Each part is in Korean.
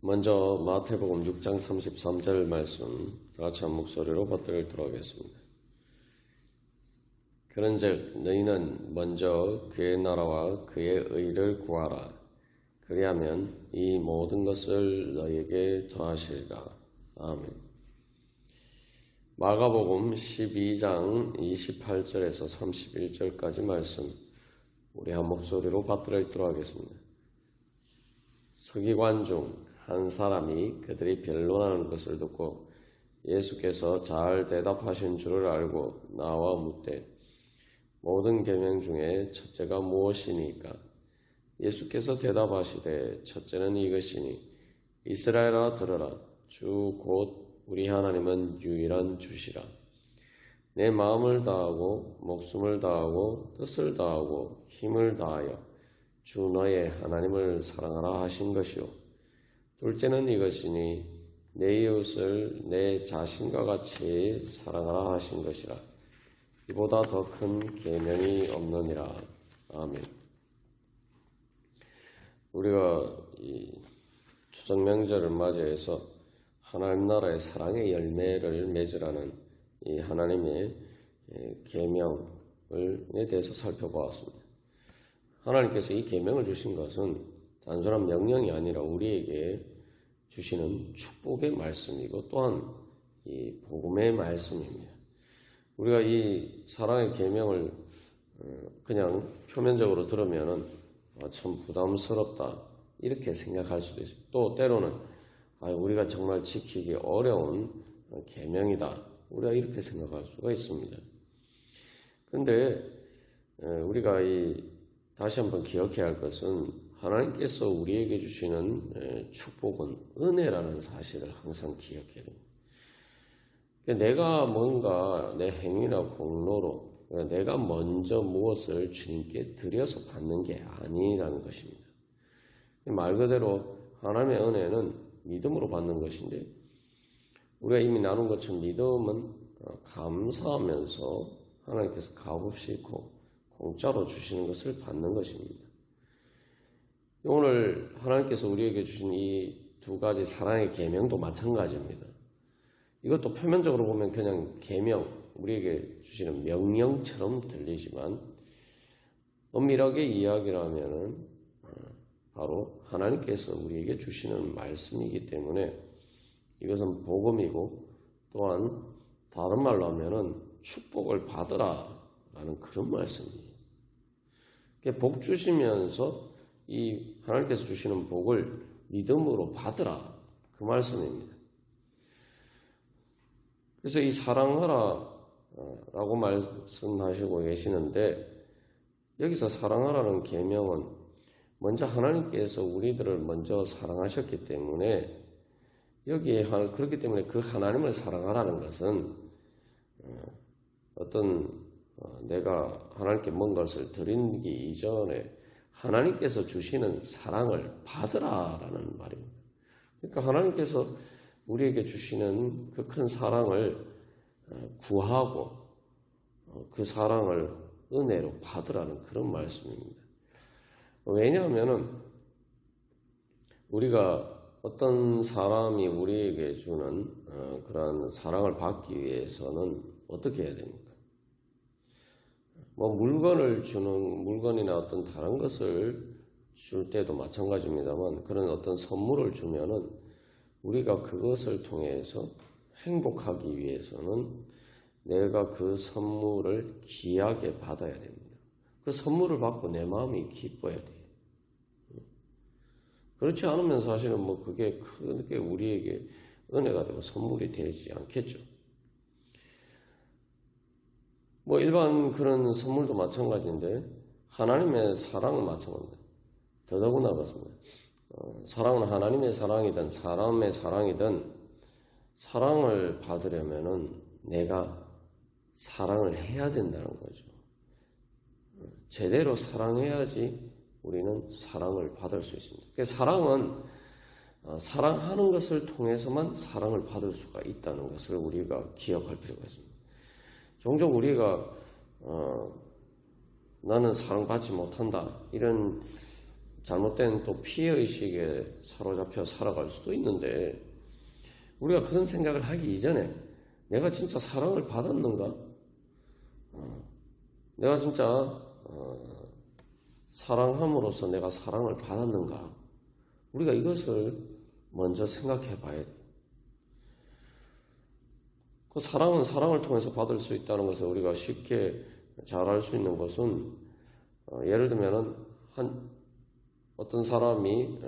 먼저 마태복음 6장 33절 말씀 다 같이 한 목소리로 받들도록 하겠습니다. 그런즉 너희는 먼저 그의 나라와 그의 의를 구하라. 그리하면 이 모든 것을 너희에게 더하시리라. 아멘. 마가복음 12장 28절에서 31절까지 말씀 우리 한 목소리로 받들도록 하겠습니다. 서기관 중 한 사람이 그들이 변론하는 것을 듣고 예수께서 잘 대답하신 줄을 알고 나와 묻되 모든 계명 중에 첫째가 무엇이니까? 예수께서 대답하시되 첫째는 이것이니 이스라엘아 들으라. 주 곧 우리 하나님은 유일한 주시라. 내 마음을 다하고 목숨을 다하고 뜻을 다하고 힘을 다하여 주 너의 하나님을 사랑하라 하신 것이요. 둘째는 이것이니 내 이웃을 내 자신과 같이 사랑하라 하신 것이라. 이보다 더 큰 계명이 없느니라. 아멘. 우리가 이 추석 명절을 맞이해서 하나님 나라의 사랑의 열매를 맺으라는 이 하나님의 계명에 대해서 살펴보았습니다. 하나님께서 이 계명을 주신 것은 단순한 명령이 아니라 우리에게 주시는 축복의 말씀이고 또한 이 복음의 말씀입니다. 우리가 이 사랑의 계명을 그냥 표면적으로 들으면은 참 부담스럽다 이렇게 생각할 수도 있습니다. 또 때로는 우리가 정말 지키기 어려운 계명이다 우리가 이렇게 생각할 수가 있습니다. 그런데 우리가 다시 한번 기억해야 할 것은 하나님께서 우리에게 주시는 축복은 은혜라는 사실을 항상 기억해야 됩니다. 내가 뭔가 내 행위나 공로로 내가 먼저 무엇을 주님께 드려서 받는 게 아니라는 것입니다. 말 그대로 하나님의 은혜는 믿음으로 받는 것인데 우리가 이미 나눈 것처럼 믿음은 감사하면서 하나님께서 값없이 있고 공짜로 주시는 것을 받는 것입니다. 오늘 하나님께서 우리에게 주신 이 두 가지 사랑의 계명도 마찬가지입니다. 이것도 표면적으로 보면 그냥 계명, 우리에게 주시는 명령처럼 들리지만 엄밀하게 이야기를 하면은 바로 하나님께서 우리에게 주시는 말씀이기 때문에 이것은 복음이고 또한 다른 말로 하면은 축복을 받으라라는 그런 말씀이에요. 복 주시면서 이 하나님께서 주시는 복을 믿음으로 받으라 그 말씀입니다. 그래서 이 사랑하라 라고 말씀하시고 계시는데 여기서 사랑하라는 계명은 먼저 하나님께서 우리들을 먼저 사랑하셨기 때문에 여기에 그렇기 때문에 그 하나님을 사랑하라는 것은 내가 하나님께 뭔 것을 드리기 이전에 하나님께서 주시는 사랑을 받으라라는 말입니다. 그러니까 하나님께서 우리에게 주시는 그 큰 사랑을 구하고 그 사랑을 은혜로 받으라는 그런 말씀입니다. 왜냐하면은 우리가 어떤 사람이 우리에게 주는 그런 사랑을 받기 위해서는 어떻게 해야 됩니까? 물건이나 어떤 다른 것을 줄 때도 마찬가지입니다만 그런 어떤 선물을 주면은 우리가 그것을 통해서 행복하기 위해서는 내가 그 선물을 귀하게 받아야 됩니다. 그 선물을 받고 내 마음이 기뻐야 돼요. 그렇지 않으면 사실은 그게 크게 우리에게 은혜가 되고 선물이 되지 않겠죠. 일반 그런 선물도 마찬가지인데 하나님의 사랑은 마찬가지입니다. 더더구나 그렇습니다. 사랑은 하나님의 사랑이든 사람의 사랑이든 사랑을 받으려면은 내가 사랑을 해야 된다는 거죠. 제대로 사랑해야지 우리는 사랑을 받을 수 있습니다. 사랑은 사랑하는 것을 통해서만 사랑을 받을 수가 있다는 것을 우리가 기억할 필요가 있습니다. 종종 우리가 나는 사랑받지 못한다 이런 잘못된 또 피해의식에 사로잡혀 살아갈 수도 있는데, 우리가 그런 생각을 하기 이전에 내가 진짜 사랑을 받았는가? 내가 진짜 사랑함으로써 내가 사랑을 받았는가? 우리가 이것을 먼저 생각해 봐야 돼. 그 사랑은 사랑을 통해서 받을 수 있다는 것을 우리가 쉽게 잘 알 수 있는 것은, 예를 들면은 어떤 사람이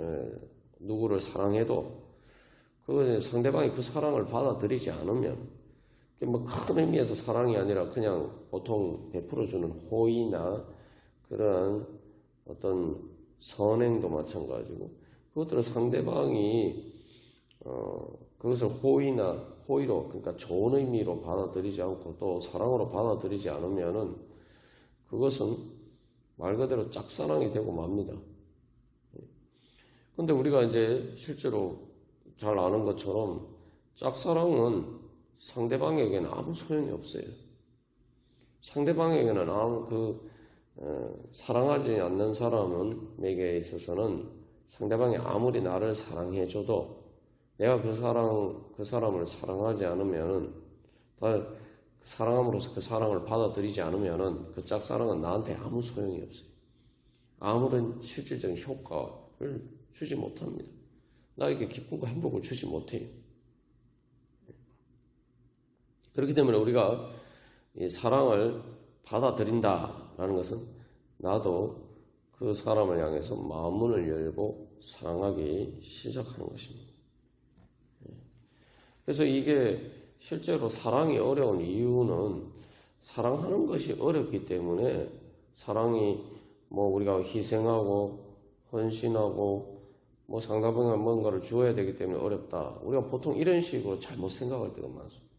누구를 사랑해도 그 상대방이 그 사랑을 받아들이지 않으면, 뭐 큰 의미에서 사랑이 아니라 그냥 보통 베풀어주는 호의나 그런 어떤 선행도 마찬가지고, 그것들을 상대방이 그것을 호의로, 그러니까 좋은 의미로 받아들이지 않고 또 사랑으로 받아들이지 않으면은 그것은 말 그대로 짝사랑이 되고 맙니다. 근데 우리가 이제 실제로 잘 아는 것처럼 짝사랑은 상대방에게는 아무 소용이 없어요. 상대방에게는 사랑하지 않는 사람에게 있어서는 상대방이 아무리 나를 사랑해줘도 내가 그 사람을 사랑하지 않으면은, 사랑함으로써 그 사랑을 받아들이지 않으면은 그 짝사랑은 나한테 아무 소용이 없어요. 아무런 실질적인 효과를 주지 못합니다. 나에게 기쁨과 행복을 주지 못해요. 그렇기 때문에 우리가 이 사랑을 받아들인다라는 것은 나도 그 사람을 향해서 마음문을 열고 사랑하기 시작하는 것입니다. 그래서 이게 실제로 사랑이 어려운 이유는, 사랑하는 것이 어렵기 때문에, 사랑이 우리가 희생하고 헌신하고 상대방에 뭔가를 주어야 되기 때문에 어렵다. 우리가 보통 이런 식으로 잘못 생각할 때가 많습니다.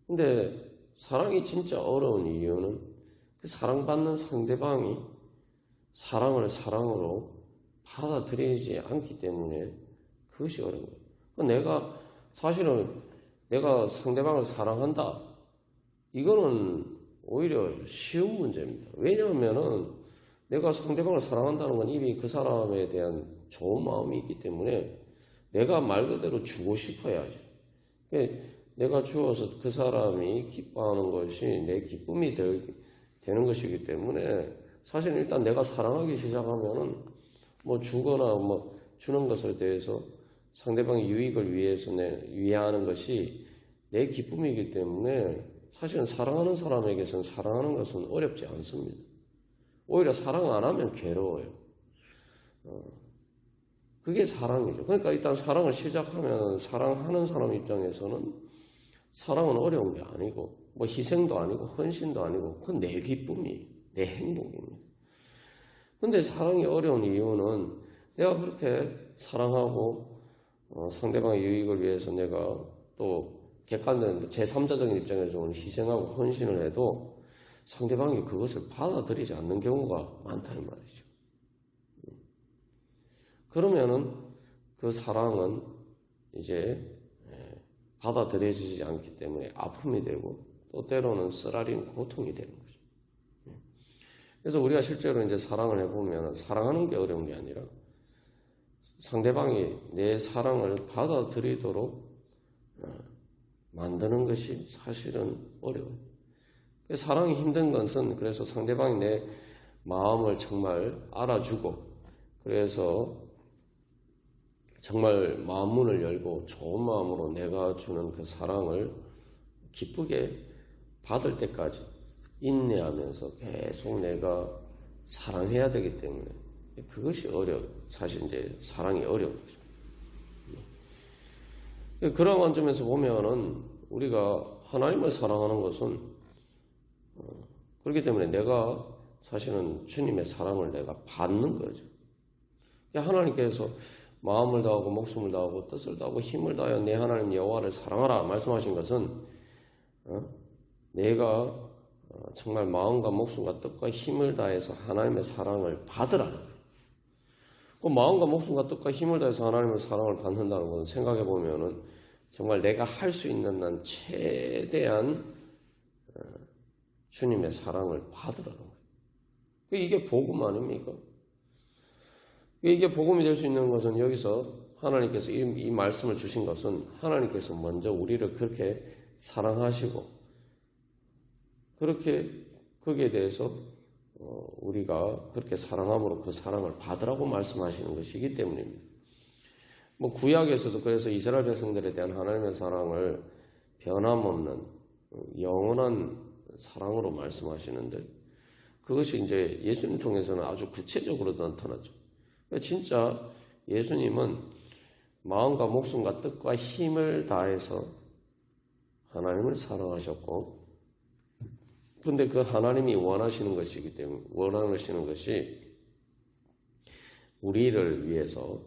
근데 사랑이 진짜 어려운 이유는 그 사랑받는 상대방이 사랑을 사랑으로 받아들이지 않기 때문에 그것이 어려운 거예요. 내가 상대방을 사랑한다. 이거는 오히려 쉬운 문제입니다. 왜냐하면은 내가 상대방을 사랑한다는 건 이미 그 사람에 대한 좋은 마음이 있기 때문에 내가 말 그대로 주고 싶어야지. 내가 주어서 그 사람이 기뻐하는 것이 내 기쁨이 되는 것이기 때문에, 사실 일단 내가 사랑하기 시작하면은 주거나 주는 것에 대해서 상대방의 유익을 위해서 위하는 것이 내 기쁨이기 때문에, 사실은 사랑하는 사람에게서는 사랑하는 것은 어렵지 않습니다. 오히려 사랑 안 하면 괴로워요. 그게 사랑이죠. 그러니까 일단 사랑을 시작하면 사랑하는 사람 입장에서는 사랑은 어려운 게 아니고 희생도 아니고 헌신도 아니고 그건 내 기쁨이, 내 행복입니다. 근데 사랑이 어려운 이유는 내가 그렇게 사랑하고 상대방의 유익을 위해서 내가 또 객관적인 제3자적인 입장에서 희생하고 헌신을 해도 상대방이 그것을 받아들이지 않는 경우가 많다 이 말이죠. 그러면은 그 사랑은 이제 받아들여지지 않기 때문에 아픔이 되고 또 때로는 쓰라린 고통이 되는 거죠. 그래서 우리가 실제로 이제 사랑을 해보면 사랑하는 게 어려운 게 아니라 상대방이 내 사랑을 받아들이도록 만드는 것이 사실은 어려워요. 사랑이 힘든 것은 그래서 상대방이 내 마음을 정말 알아주고, 그래서 정말 마음문을 열고 좋은 마음으로 내가 주는 그 사랑을 기쁘게 받을 때까지 인내하면서 계속 내가 사랑해야 되기 때문에 그것이 사실 이제 사랑이 어려운 거죠. 그런 관점에서 보면은 우리가 하나님을 사랑하는 것은 그렇기 때문에 내가 사실은 주님의 사랑을 내가 받는 거죠. 하나님께서 마음을 다하고 목숨을 다하고 뜻을 다하고 힘을 다하여 내 하나님 여호와를 사랑하라 말씀하신 것은 내가 정말 마음과 목숨과 뜻과 힘을 다해서 하나님의 사랑을 받으라. 그 마음과 목숨과 뜻과 힘을 다해서 하나님의 사랑을 받는다는 것은 생각해 보면은 정말 내가 할 수 있는 한 최대한 주님의 사랑을 받으라는 거예요. 이게 복음 아닙니까? 이게 복음이 될 수 있는 것은 여기서 하나님께서 이 말씀을 주신 것은 하나님께서 먼저 우리를 그렇게 사랑하시고 그렇게 거기에 대해서 우리가 그렇게 사랑함으로 그 사랑을 받으라고 말씀하시는 것이기 때문입니다. 구약에서도 그래서 이스라엘 백성들에 대한 하나님의 사랑을 변함없는 영원한 사랑으로 말씀하시는데 그것이 이제 예수님 통해서는 아주 구체적으로 나타나죠. 진짜 예수님은 마음과 목숨과 뜻과 힘을 다해서 하나님을 사랑하셨고, 그런데 그 하나님이 원하시는 것이기 때문에, 원하시는 것이 우리를 위해서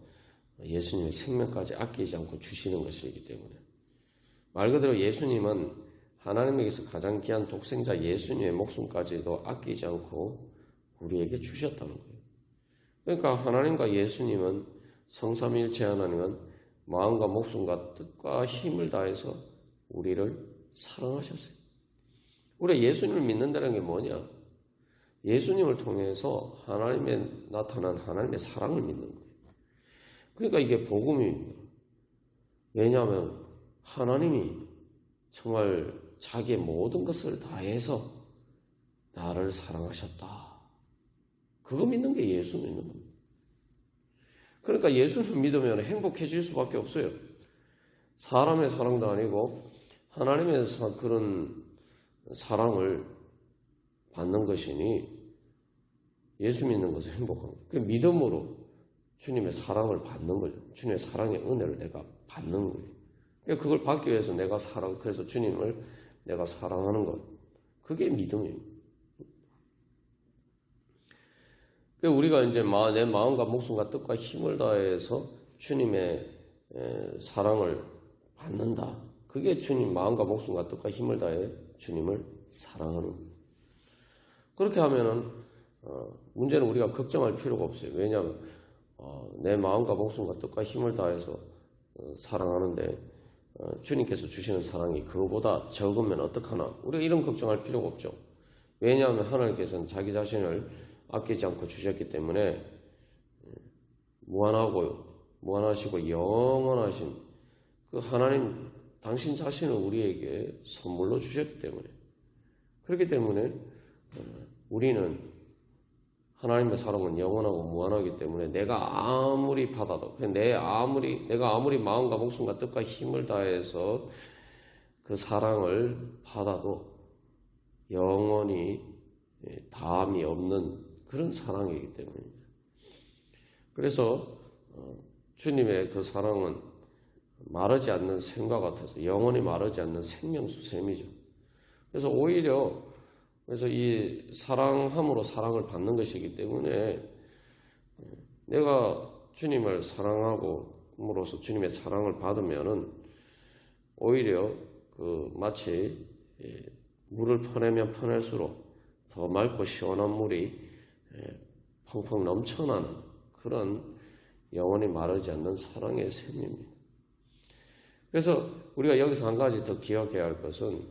예수님의 생명까지 아끼지 않고 주시는 것이기 때문에, 말 그대로 예수님은 하나님에게서 가장 귀한 독생자 예수님의 목숨까지도 아끼지 않고 우리에게 주셨다는 거예요. 그러니까 하나님과 예수님은 성삼위일체 하나님은 마음과 목숨과 뜻과 힘을 다해서 우리를 사랑하셨어요. 우리가 예수님을 믿는다는 게 뭐냐? 예수님을 통해서 하나님의 나타난 하나님의 사랑을 믿는 거예요. 그러니까 이게 복음입니다. 왜냐하면 하나님이 정말 자기의 모든 것을 다해서 나를 사랑하셨다. 그거 믿는 게 예수 믿는 겁니다. 그러니까 예수를 믿으면 행복해질 수밖에 없어요. 사람의 사랑도 아니고 하나님의 그런 사랑을 받는 것이니 예수 믿는 것은 행복한 거예요. 그 믿음으로 주님의 사랑을 받는 거죠. 주님의 사랑의 은혜를 내가 받는 거예요. 그러니까 그걸 받기 위해서 그래서 주님을 내가 사랑하는 것. 그게 믿음이에요. 우리가 이제 내 마음과 목숨과 뜻과 힘을 다해서 주님의 사랑을 받는다. 그게 주님 마음과 목숨과 뜻과 힘을 다해 주님을 사랑하는 거예요. 그렇게 하면은 문제는 우리가 걱정할 필요가 없어요. 왜냐하면 내 마음과 목숨과 뜻과 힘을 다해서 사랑하는데 주님께서 주시는 사랑이 그거보다 적으면 어떡하나. 우리가 이런 걱정할 필요가 없죠. 왜냐하면 하나님께서는 자기 자신을 아끼지 않고 주셨기 때문에 무한하시고 영원하신 그 하나님 당신 자신을 우리에게 선물로 주셨기 때문에, 그렇기 때문에 우리는 하나님의 사랑은 영원하고 무한하기 때문에 내가 아무리 받아도 내가 아무리 마음과 목숨과 뜻과 힘을 다해서 그 사랑을 받아도 영원히 다함이 없는 그런 사랑이기 때문입니다. 그래서 주님의 그 사랑은 마르지 않는 샘과 같아서 영원히 마르지 않는 생명수샘이죠. 그래서 오히려 이 사랑함으로 사랑을 받는 것이기 때문에 내가 주님을 사랑함으로써 주님의 사랑을 받으면은 오히려 마치 물을 퍼내면 퍼낼수록 더 맑고 시원한 물이 펑펑 넘쳐나는 그런 영원히 마르지 않는 사랑의 샘입니다. 그래서 우리가 여기서 한 가지 더 기억해야 할 것은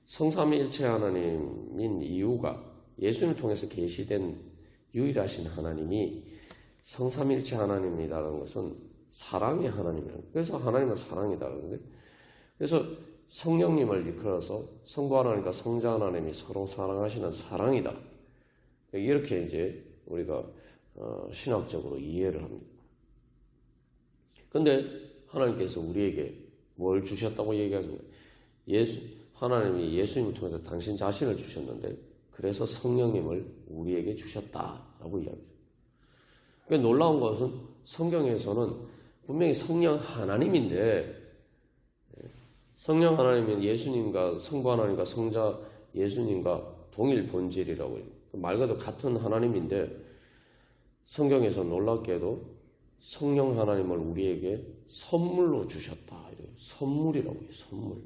성삼위일체 하나님인 이유가 예수님을 통해서 계시된 유일하신 하나님이 성삼위일체 하나님이라는 것은 사랑의 하나님이라는 거예요. 그래서 하나님은 사랑이다라는 거예요. 그래서 성령님을 이끌어서 성부 하나님과 성자 하나님이 서로 사랑하시는 사랑이다. 이렇게 이제 우리가 신학적으로 이해를 합니다. 그런데 하나님께서 우리에게 뭘 주셨다고 얘기하십니까? 하나님이 예수님을 통해서 당신 자신을 주셨는데 그래서 성령님을 우리에게 주셨다라고 이야기하죠. 그러니까 놀라운 것은 성경에서는 분명히 성령 하나님인데 성령 하나님은 예수님과 성부 하나님과 성자 예수님과 동일 본질이라고 해요. 말 그대로 같은 하나님인데 성경에서 놀랍게도 성령 하나님을 우리에게 선물로 주셨다. 선물이라고 해요. 선물.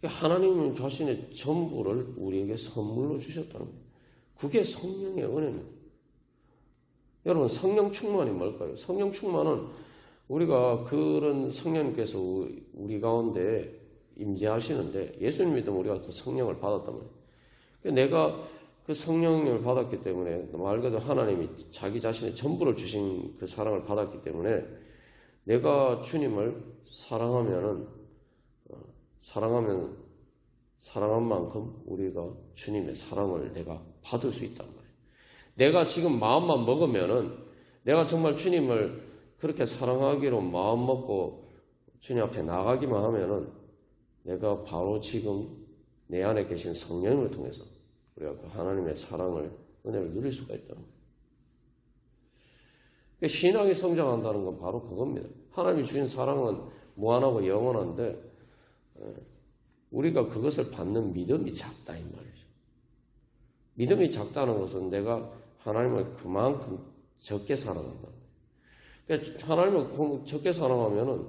하나님은 자신의 전부를 우리에게 선물로 주셨다는 거예요. 그게 성령의 은혜입니다. 여러분, 성령 충만이 뭘까요? 성령 충만은 우리가 그런 성령님께서 우리 가운데 임재하시는데 예수님 믿으면 우리가 그 성령을 받았단 말이에요. 내가 그 성령을 받았기 때문에 말 그대로 하나님이 자기 자신의 전부를 주신 그 사랑을 받았기 때문에 내가 주님을 사랑하면 사랑한 만큼 우리가 주님의 사랑을 내가 받을 수 있단 말이에요. 내가 지금 마음만 먹으면은 내가 정말 주님을 그렇게 사랑하기로 마음 먹고 주님 앞에 나가기만 하면은 내가 바로 지금 내 안에 계신 성령을 통해서 우리가 그 하나님의 사랑을, 은혜를 누릴 수가 있다는 거예요. 신앙이 성장한다는 건 바로 그겁니다. 하나님이 주신 사랑은 무한하고 영원한데 우리가 그것을 받는 믿음이 작다 이 말이죠. 믿음이 작다는 것은 내가 하나님을 그만큼 적게 사랑한다. 그러니까 하나님을 적게 사랑하면은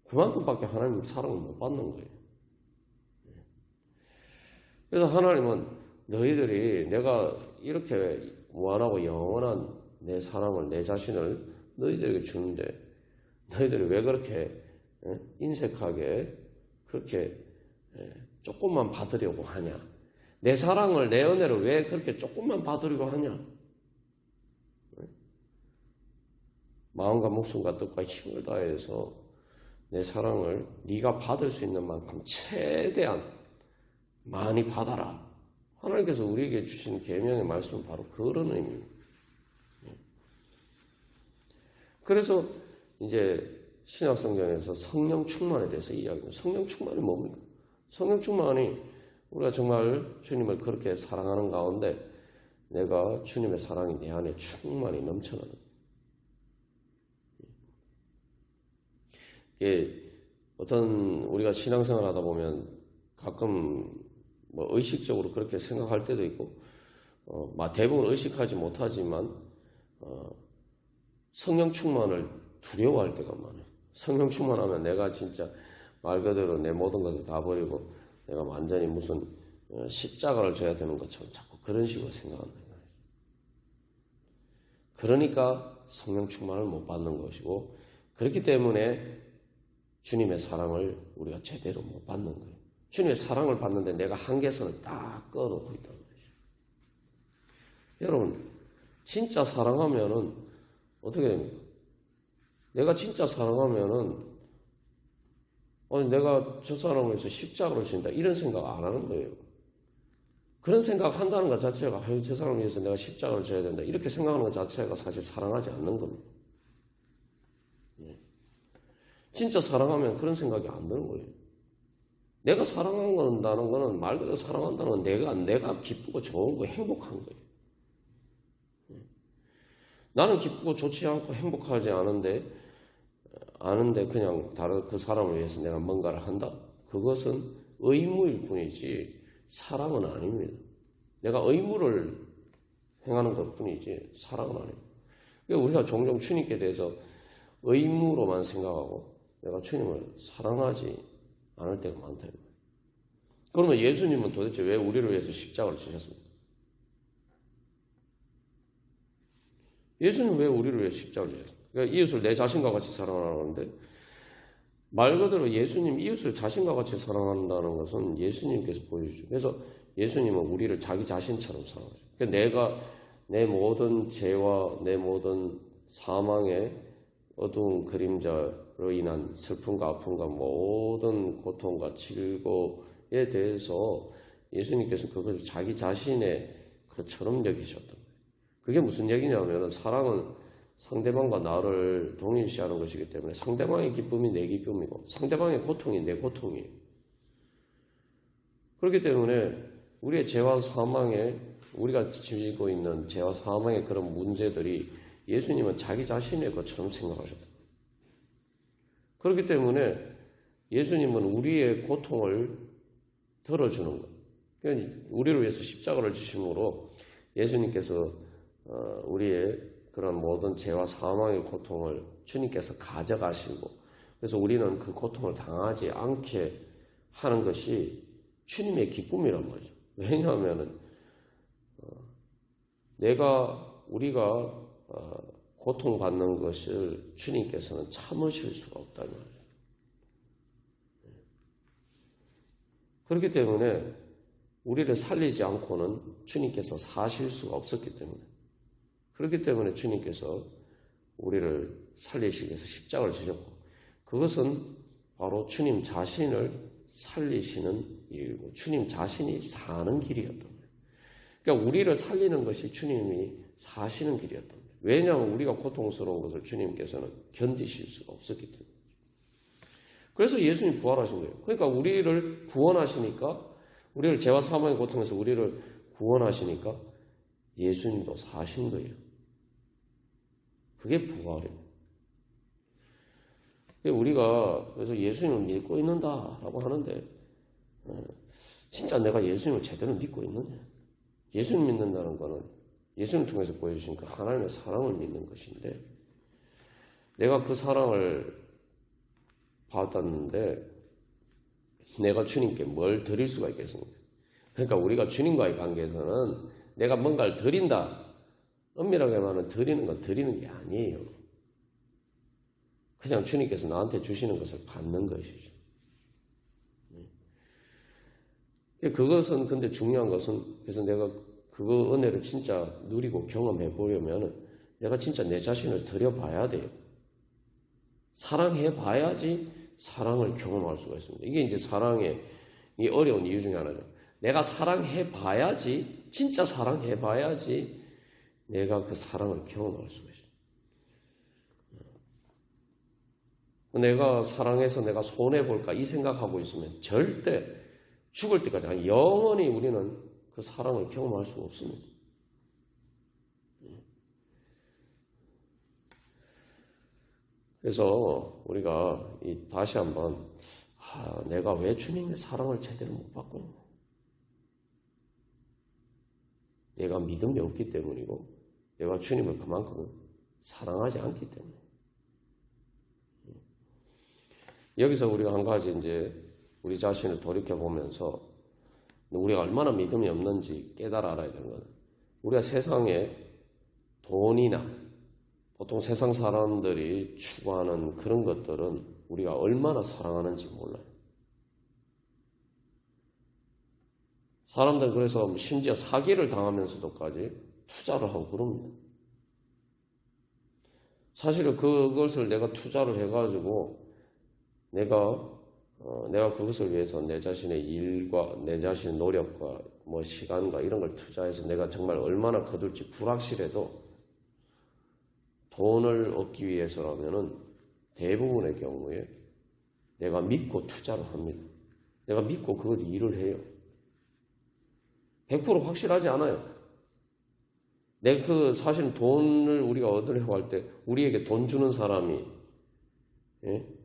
그만큼밖에 하나님 사랑을 못 받는 거예요. 그래서 하나님은 너희들이 내가 이렇게 무한하고 영원한 내 사랑을, 내 자신을 너희들에게 주는데 너희들이 왜 그렇게 인색하게 그렇게 조금만 받으려고 하냐? 내 사랑을, 내 은혜를 왜 그렇게 조금만 받으려고 하냐? 마음과 목숨과 뜻과 힘을 다해서 내 사랑을 네가 받을 수 있는 만큼 최대한 많이 받아라. 하나님께서 우리에게 주신 계명의 말씀은 바로 그런 의미입니다. 그래서 이제 신약성경에서 성령 충만에 대해서 이야기합니다. 성령 충만이 뭡니까? 성령 충만이 우리가 정말 주님을 그렇게 사랑하는 가운데 내가 주님의 사랑이 내 안에 충만히 넘쳐나는 이게 어떤 우리가 신앙생활 하다 보면 가끔 뭐 의식적으로 그렇게 생각할 때도 있고 대부분 의식하지 못하지만 성령 충만을 두려워할 때가 많아요. 성령 충만하면 내가 진짜 말 그대로 내 모든 것을 다 버리고 내가 완전히 무슨 십자가를 져야 되는 것처럼 자꾸 그런 식으로 생각한다. 그러니까 성령 충만을 못 받는 것이고 그렇기 때문에 주님의 사랑을 우리가 제대로 못 받는 거예요. 주님의 사랑을 받는데 내가 한계선을 딱 꺼놓고 있단 말이죠. 여러분 진짜 사랑하면은 어떻게 됩니까? 내가 진짜 사랑하면은 내가 저 사람을 위해서 십자가를 진다 이런 생각 안 하는 거예요. 그런 생각 한다는 것 자체가 저 사람을 위해서 내가 십자가를 져야 된다 이렇게 생각하는 것 자체가 사실 사랑하지 않는 겁니다. 진짜 사랑하면 그런 생각이 안 드는 거예요. 내가 사랑한다는 거는 말 그대로 사랑한다는 건 내가 기쁘고 좋은 거 행복한 거예요. 나는 기쁘고 좋지 않고 행복하지 않은데 그냥 다른 그 사람을 위해서 내가 뭔가를 한다? 그것은 의무일 뿐이지 사랑은 아닙니다. 내가 의무를 행하는 것 뿐이지 사랑은 아닙니다. 우리가 종종 주님께 대해서 의무로만 생각하고 내가 주님을 사랑하지 않을 때가 많다. 그러면 예수님은 도대체 왜 우리를 위해서 십자가를 지셨습니까? 예수님은 왜 우리를 위해 십자가를 지셨습니까? 그러니까 이웃을 내 자신과 같이 사랑하는데 말 그대로 예수님 이웃을 자신과 같이 사랑한다는 것은 예수님께서 보여주죠. 그래서 예수님은 우리를 자기 자신처럼 사랑하죠. 그러니까 내가 내 모든 죄와 내 모든 사망의 어두운 그림자로 인한 슬픔과 아픔과 모든 고통과 질고에 대해서 예수님께서 그것을 자기 자신의 것처럼 여기셨던 거예요. 그게 무슨 얘기냐면 사랑은 상대방과 나를 동일시하는 것이기 때문에 상대방의 기쁨이 내 기쁨이고 상대방의 고통이 내 고통이에요. 그렇기 때문에 우리의 죄와 사망에 우리가 지고 있는 죄와 사망의 그런 문제들이 예수님은 자기 자신의 것처럼 생각하셨다. 그렇기 때문에 예수님은 우리의 고통을 덜어주는 것. 그러니까 우리를 위해서 십자가를 지심으로 예수님께서 우리의 그런 모든 죄와 사망의 고통을 주님께서 가져가시고 그래서 우리는 그 고통을 당하지 않게 하는 것이 주님의 기쁨이란 말이죠. 왜냐하면 우리가 고통받는 것을 주님께서는 참으실 수가 없다는 말이죠. 그렇기 때문에 우리를 살리지 않고는 주님께서 사실 수가 없었기 때문에, 그렇기 때문에 주님께서 우리를 살리시기 위해서 십자가를 지셨고, 그것은 바로 주님 자신을 살리시는 일이고 주님 자신이 사는 길이었던 거예요. 그러니까 우리를 살리는 것이 주님이 사시는 길이었던 거예요. 왜냐하면 우리가 고통스러운 것을 주님께서는 견디실 수가 없었기 때문에. 그래서 예수님 부활하신 거예요. 그러니까 우리를 구원하시니까, 우리를 죄와 사망의 고통에서 우리를 구원하시니까 예수님도 사신 거예요. 그게 부활이에요. 우리가 그래서 예수님을 믿고 있는다라고 하는데, 진짜 내가 예수님을 제대로 믿고 있느냐? 예수님 믿는다는 거는 예수님을 통해서 보여주신 그 하나님의 사랑을 믿는 것인데, 내가 그 사랑을 받았는데 내가 주님께 뭘 드릴 수가 있겠습니까? 그러니까 우리가 주님과의 관계에서는 내가 뭔가를 드린다, 엄밀하게 말하면 드리는 건 드리는 게 아니에요. 그냥 주님께서 나한테 주시는 것을 받는 것이죠. 그것은, 근데 중요한 것은, 그래서 내가 그 은혜를 진짜 누리고 경험해 보려면 내가 진짜 내 자신을 드려봐야 돼요. 사랑해 봐야지 사랑을 경험할 수가 있습니다. 이게 이제 사랑의 이 어려운 이유 중에 하나죠. 내가 사랑해 봐야지, 진짜 사랑해 봐야지 내가 그 사랑을 경험할 수가 있어요. 내가 사랑해서 내가 손해볼까 이 생각하고 있으면 절대 죽을 때까지, 아니 영원히 우리는 그 사랑을 경험할 수가 없습니다. 그래서 우리가 다시 한번 내가 왜 주님의 사랑을 제대로 못 받고 있나? 내가 믿음이 없기 때문이고 내가 주님을 그만큼 사랑하지 않기 때문에. 여기서 우리가 한 가지 이제 우리 자신을 돌이켜보면서 우리가 얼마나 믿음이 없는지 깨달아 알아야 되는 거는, 우리가 세상에 돈이나 보통 세상 사람들이 추구하는 그런 것들은 우리가 얼마나 사랑하는지 몰라요. 사람들은 그래서 심지어 사기를 당하면서도까지 투자를 하고 그럽니다. 사실은 그것을 내가 투자를 해가지고 내가 그것을 위해서 내 자신의 일과 내 자신의 노력과 뭐 시간과 이런 걸 투자해서 내가 정말 얼마나 거둘지 불확실해도 돈을 얻기 위해서라면은 대부분의 경우에 내가 믿고 투자를 합니다. 내가 믿고 그걸 일을 해요. 100% 확실하지 않아요. 사실은 돈을 우리가 얻으려고 할 때 우리에게 돈 주는 사람이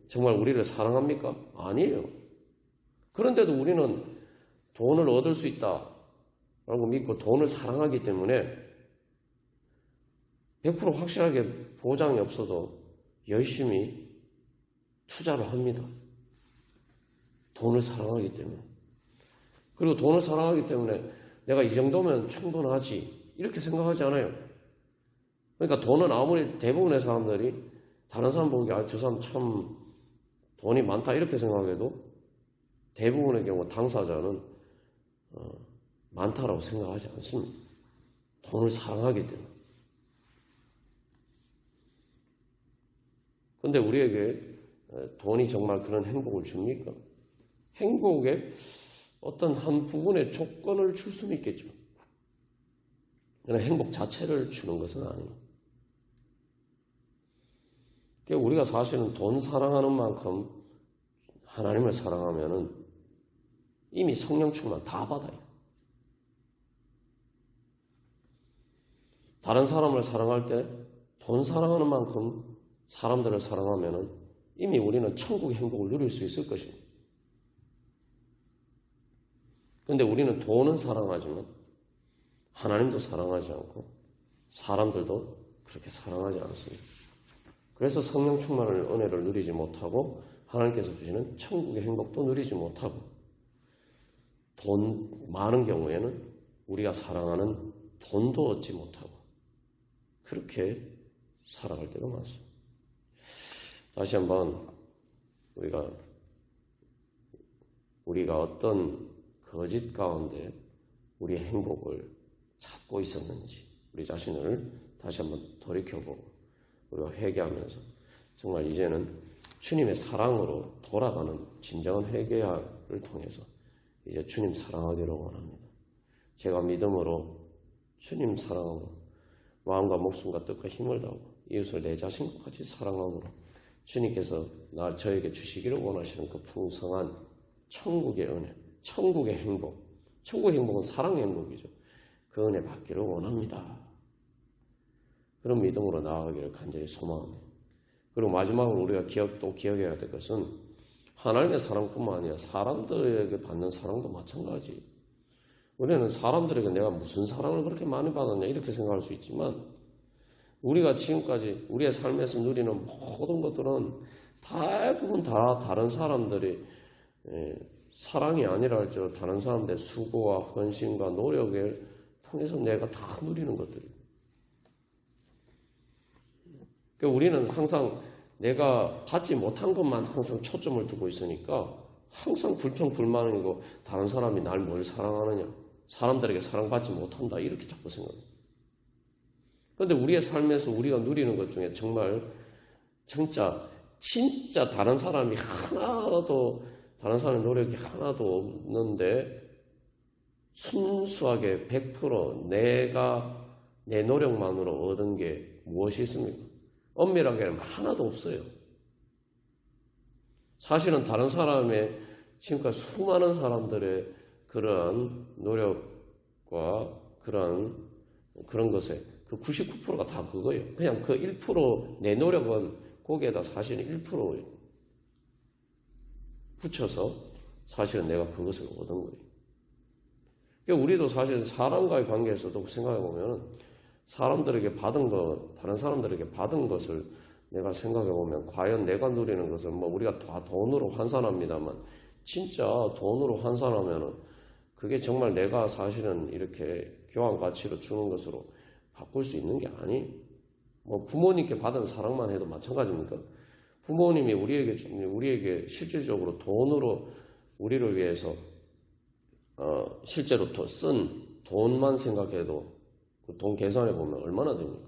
정말 우리를 사랑합니까? 아니에요. 그런데도 우리는 돈을 얻을 수 있다라고 믿고 돈을 사랑하기 때문에 100% 확실하게 보장이 없어도 열심히 투자를 합니다. 돈을 사랑하기 때문에. 그리고 돈을 사랑하기 때문에 내가 이 정도면 충분하지 이렇게 생각하지 않아요. 그러니까 돈은 아무리 대부분의 사람들이 다른 사람 보기에 저 사람 참 돈이 많다 이렇게 생각해도 대부분의 경우 당사자는 많다라고 생각하지 않습니다. 돈을 사랑하기 때문에. 그런데 우리에게 돈이 정말 그런 행복을 줍니까? 행복의 어떤 한 부분의 조건을 줄 수는 있겠죠. 그러나 행복 자체를 주는 것은 아니에요. 그러니까 우리가 사실은 돈 사랑하는 만큼 하나님을 사랑하면은 이미 성령 충만 다 받아요. 다른 사람을 사랑할 때 돈 사랑하는 만큼 사람들을 사랑하면은 이미 우리는 천국의 행복을 누릴 수 있을 것입니다. 그런데 우리는 돈은 사랑하지만 하나님도 사랑하지 않고 사람들도 그렇게 사랑하지 않습니다. 그래서 성령 충만을 은혜를 누리지 못하고 하나님께서 주시는 천국의 행복도 누리지 못하고 돈 많은 경우에는 우리가 사랑하는 돈도 얻지 못하고 그렇게 살아갈 때가 많습니다. 다시 한번 우리가 어떤 거짓 가운데 우리의 행복을 찾고 있었는지 우리 자신을 다시 한번 돌이켜보고 우리가 회개하면서 정말 이제는 주님의 사랑으로 돌아가는 진정한 회개를 통해서 이제 주님 사랑하기를 원합니다. 제가 믿음으로 주님 사랑으로 마음과 목숨과 뜻과 힘을 다하고 이웃을 내 자신과 같이 사랑함으로 주님께서 저에게 주시기를 원하시는 그 풍성한 천국의 은혜, 천국의 행복, 천국의 행복은 사랑의 행복이죠. 그 은혜 받기를 원합니다. 그런 믿음으로 나아가기를 간절히 소망합니다. 그리고 마지막으로 우리가 기억해야 될 것은 하나님의 사랑뿐만 아니라 사람들에게 받는 사랑도 마찬가지. 우리는 사람들에게 내가 무슨 사랑을 그렇게 많이 받았냐 이렇게 생각할 수 있지만 우리가 지금까지 우리의 삶에서 누리는 모든 것들은 대부분 다 다른 사람들이 사랑이 아니라 할지라도 다른 사람들의 수고와 헌신과 노력을 통해서 내가 다 누리는 것들이에요. 그러니까 우리는 항상 내가 받지 못한 것만 항상 초점을 두고 있으니까 항상 불평불만이고 다른 사람이 날 뭘 사랑하느냐, 사람들에게 사랑받지 못한다 이렇게 자꾸 생각해요. 그런데 우리의 삶에서 우리가 누리는 것 중에 정말 진짜 다른 사람이 하나도 다른 사람의 노력이 하나도 없는데 순수하게 100% 내가 내 노력만으로 얻은 게 무엇이 있습니까? 엄밀하게는 하나도 없어요. 사실은 다른 사람의 지금까지 수많은 사람들의 그런 노력과 그런 것에 그 99%가 다 그거예요. 그냥 그 1% 내 노력은 거기에다 사실은 1% 붙여서 사실은 내가 그것을 얻은 거예요. 그러니까 우리도 사실 사람과의 관계에서도 생각해 보면 사람들에게 받은 것, 다른 사람들에게 받은 것을 내가 생각해 보면 과연 내가 누리는 것을 우리가 다 돈으로 환산합니다만 진짜 돈으로 환산하면은 그게 정말 내가 사실은 이렇게 교환 가치로 주는 것으로 바꿀 수 있는 게 아니. 부모님께 받은 사랑만 해도 마찬가지입니까? 부모님이 우리에게 실질적으로 돈으로 우리를 위해서 실제로 쓴 돈만 생각해도 그 돈 계산해 보면 얼마나 됩니까?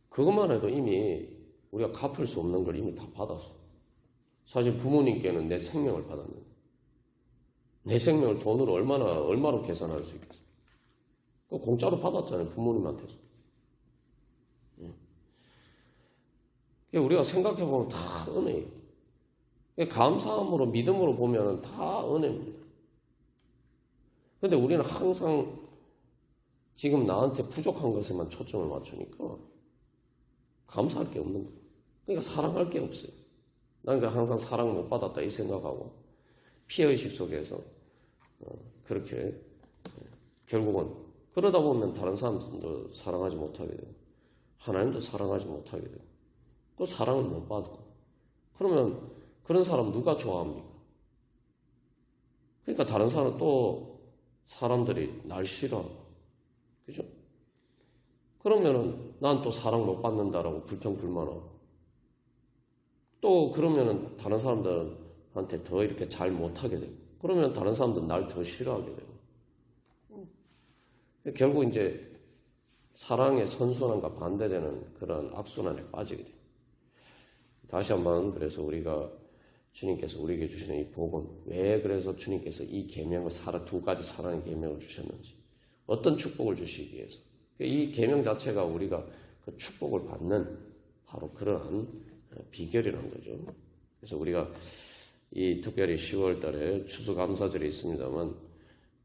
그것만 해도 이미 우리가 갚을 수 없는 걸 이미 다 받았어. 사실 부모님께는 내 생명을 받았는데 내 생명을 돈으로 얼마로 계산할 수 있겠어? 그 공짜로 받았잖아요, 부모님한테서. 우리가 생각해 보면 다 은혜예요. 감사함으로 믿음으로 보면 다 은혜입니다. 그런데 우리는 항상 지금 나한테 부족한 것에만 초점을 맞추니까 감사할 게 없는 거예요. 그러니까 사랑할 게 없어요. 나는 항상 사랑 못 받았다 이 생각하고 피해의식 속에서 그렇게 결국은 그러다 보면 다른 사람도 사랑하지 못하게 되고 하나님도 사랑하지 못하게 되고 또 사랑을 못 받고 그러면 그런 사람 누가 좋아합니까? 그러니까 다른 사람 또 사람들이 날 싫어하고 그죠? 그러면은 난 또 사랑 못 받는다라고 불평불만하고 또 그러면은 다른 사람들한테 더 이렇게 잘 못하게 되고 그러면 다른 사람들은 날 더 싫어하게 되고 결국 이제 사랑의 선순환과 반대되는 그런 악순환에 빠지게 돼요. 다시 한번 그래서 우리가 주님께서 우리에게 주시는 이 복은 왜 그래서 주님께서 이 계명을 두 가지 사랑의 계명을 주셨는지 어떤 축복을 주시기 위해서 이 계명 자체가 우리가 그 축복을 받는 바로 그러한 비결이라는 거죠. 그래서 우리가 이 특별히 10월 달에 추수감사절이 있습니다만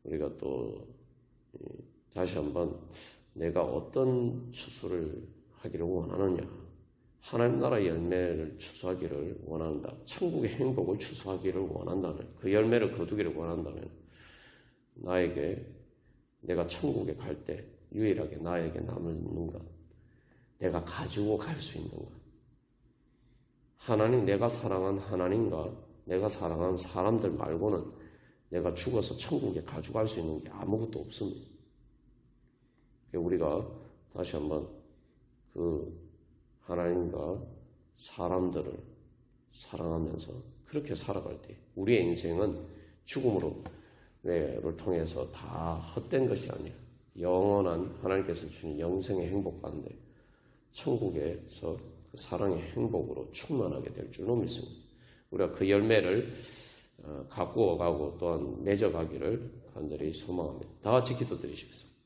우리가 또 다시 한번 내가 어떤 추수를 하기를 원하느냐 하나님 나라의 열매를 추수하기를 원한다. 천국의 행복을 추수하기를 원한다면 그 열매를 거두기를 원한다면 나에게 내가 천국에 갈 때 유일하게 나에게 남는 것 내가 가지고 갈 수 있는 것 하나님 내가 사랑한 하나님과 내가 사랑한 사람들 말고는 내가 죽어서 천국에 가져갈 수 있는 게 아무것도 없습니다. 우리가 다시 한번 그 하나님과 사람들을 사랑하면서 그렇게 살아갈 때 우리의 인생은 죽음으로 를 통해서 다 헛된 것이 아니라 영원한 하나님께서 주신 영생의 행복 가운데 천국에서 그 사랑의 행복으로 충만하게 될 줄로 믿습니다. 우리가 그 열매를 가꾸어 가고 또한 맺어가기를 간절히 소망합니다. 다 같이 기도드리시겠습니다.